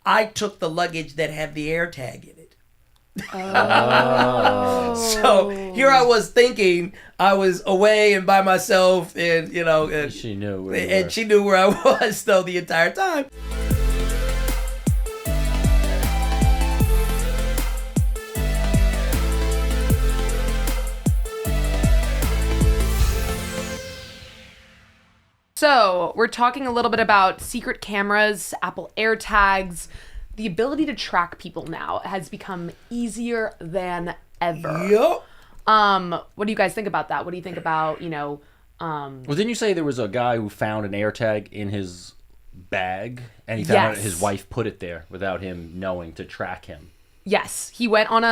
I took the luggage that had the AirTag in it. Oh. So here I was thinking I was away and by myself, and and she knew where you and were. she knew where I was though the entire time. So we're talking a little bit about secret cameras, Apple AirTags. The ability to track people now has become easier than ever. Yup. What do you guys think about that? What do you think about, Well, didn't you say there was a guy who found an AirTag in his bag, and he found out his wife put it there without him knowing to track him? Yes, he went on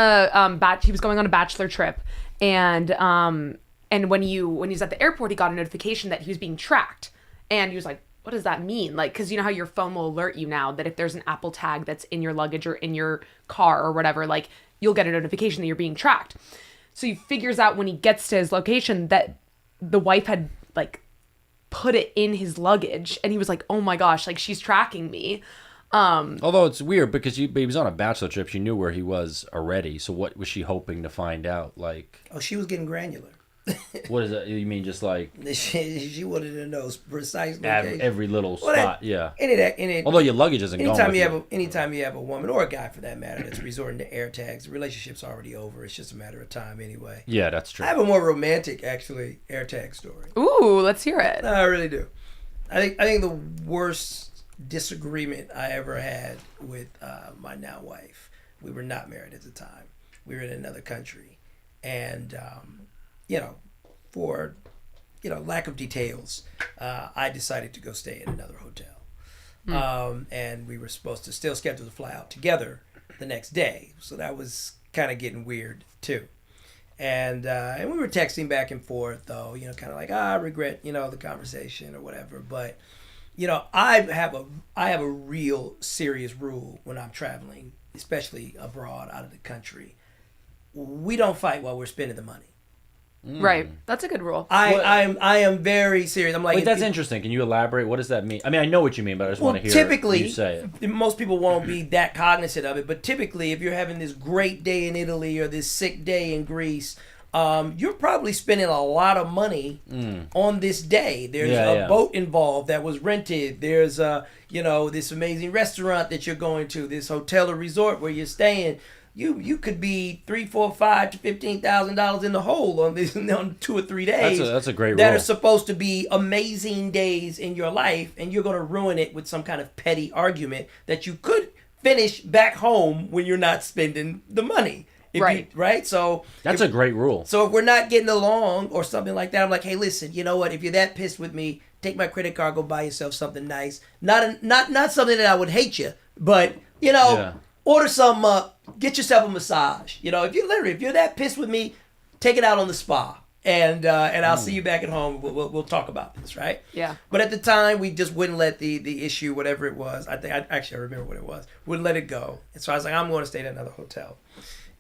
he was going on a bachelor trip, and when he was at the airport, he got a notification that he was being tracked, and he was like, what does that mean? Like, because you know how your phone will alert you now that if there's an Apple tag that's in your luggage or in your car or whatever, like, you'll get a notification that you're being tracked. So he figures out when he gets to his location that the wife had, like, put it in his luggage, and he was like, oh my gosh, like, she's tracking me. Although it's weird because he was on a bachelor trip. She knew where he was already. So what was she hoping to find out? Like, Oh, she was getting granular. what is that? You mean just like She wanted to know precise location. every little spot? Yeah. Although Your luggage isn't going with you. Anytime you have a woman or a guy for that matter that's resorting to AirTags, the relationship's already over. It's just a matter of time anyway. Yeah, that's true. I have a more romantic, actually, AirTag story. Ooh, let's hear it. No, I really do. I think the worst disagreement I ever had with my now wife. We were not married at the time. We were in another country, and for lack of details, I decided to go stay in another hotel, and we were supposed to still schedule to fly out together the next day. So that was kind of getting weird too. And we were texting back and forth though, kind of like, I regret, the conversation or whatever. But, I have a real serious rule when I'm traveling, especially abroad, out of the country. We don't fight while we're spending the money. Right. That's a good rule. I am very serious. I'm like, Wait, that's interesting. Can you elaborate? What does that mean? I mean, I know what you mean, but I just want to hear typically, you say it. Most people won't be that cognizant of it, but typically, if you're having this great day in Italy or this sick day in Greece, you're probably spending a lot of money on this day. There's a boat involved that was rented. There's this amazing restaurant that you're going to, this hotel or resort where you're staying. You could be $3,000, $4,000, to $15,000 in the hole on 2 or 3 days. That's a great rule. That are supposed to be amazing days in your life, and you're going to ruin it with some kind of petty argument that you could finish back home when you're not spending the money. Right. So that's a great rule. So if we're not getting along or something like that, I'm like, hey, listen, you know what? If you're that pissed with me, take my credit card, go buy yourself something nice. Not something that I would hate you, but order something up, get yourself a massage. If you're that pissed with me, take it out on the spa, and I'll see you back at home. We'll talk about this, right? Yeah. But at the time, we just wouldn't let the issue, whatever it was. I remember what it was. Wouldn't let it go, and so I was like, I'm going to stay at another hotel,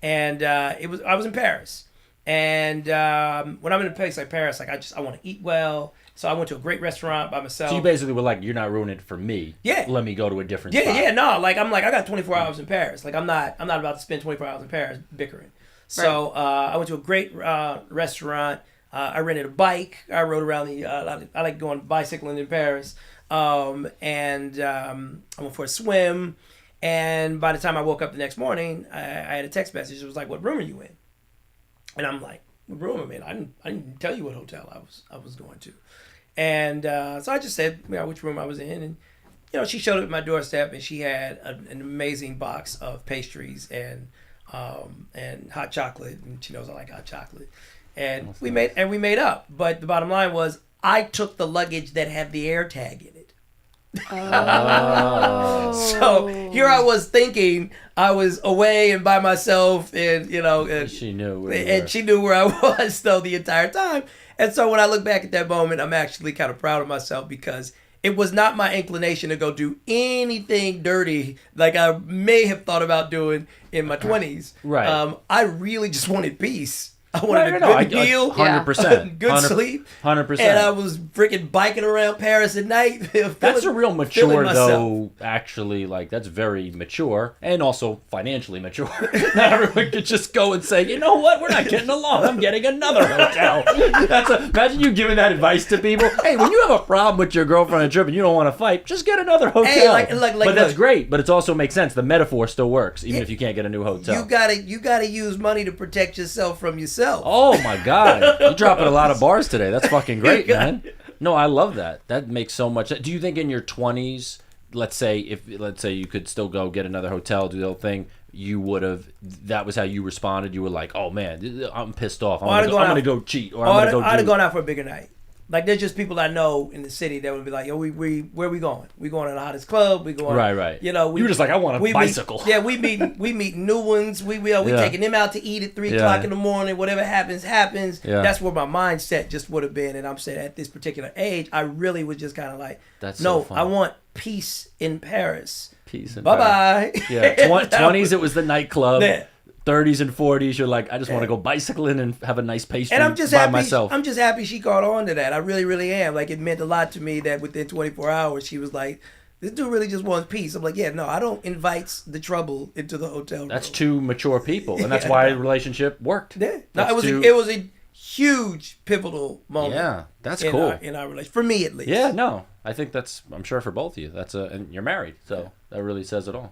and I was in Paris, and when I'm in a place like Paris, like I want to eat well. So I went to a great restaurant by myself. So you basically were like, you're not ruining it for me. Yeah. Let me go to a different spot. Yeah, no. Like I'm like, I got 24 hours in Paris. Like I'm not about to spend 24 hours in Paris bickering. So I went to a great restaurant. I rented a bike. I rode around I like going bicycling in Paris. And I went for a swim. And by the time I woke up the next morning, I had a text message. It was like, "What room are you in?" And I'm like, "What room am I in? I didn't tell you what hotel I was going to." And so I just said, which room I was in, and she showed up at my doorstep, and she had an amazing box of pastries and hot chocolate, and she knows I like hot chocolate, and we made up. But the bottom line was, I took the luggage that had the AirTag in it. Oh. So here I was thinking I was away and by myself, and she knew where and she knew where I was though the entire time. And so when I look back at that moment, I'm actually kind of proud of myself because it was not my inclination to go do anything dirty like I may have thought about doing in my 20s. Right. I really just wanted peace. I wanted a good meal, 100%, good sleep, 100%. And I was freaking biking around Paris at night. That's a real mature, though. Actually, like that's very mature and also financially mature. Not everyone could just go and say, you know what, we're not getting along. I'm getting another hotel. Imagine you giving that advice to people. Hey, when you have a problem with your girlfriend on a trip and you don't want to fight, just get another hotel. Hey, but that's great. But it also makes sense. The metaphor still works, even if you can't get a new hotel. You gotta use money to protect yourself from yourself. Oh my God, you're dropping a lot of bars today. That's fucking great, man. No, I love that. That makes so much. Do you think in your 20s, let's say you could still go get another hotel, do the whole thing, you would have? That was how you responded. You were like, oh man, I'm pissed off. I'm gonna go cheat, or I'm gonna go. I'd have gone out for a bigger night. Like there's just people I know in the city that would be like, yo, where we going? We going to the hottest club. We going right. You know, you were just like, I want a bicycle. We meet new ones. We taking them out to eat at 3 o'clock in the morning. Whatever happens. Yeah. That's where my mindset just would have been. And I'm saying at this particular age, I really was just kind of like, I want peace in Paris. Peace in Bye-bye. Yeah, 20s it was the nightclub. Yeah. 30s and 40s, you're like, I just want to go bicycling and have a nice pastry and I'm just by happy, myself. I'm just happy she caught on to that. I really, really am. Like, it meant a lot to me that within 24 hours, she was like, this dude really just wants peace. I'm like, yeah, no, I don't invite the trouble into the hotel room. That's two mature people, and that's why the relationship worked. Yeah. No, it was a huge, pivotal moment. Yeah, that's cool. In our relationship. For me, at least. Yeah, no. I think I'm sure for both of you. And you're married, so that really says it all.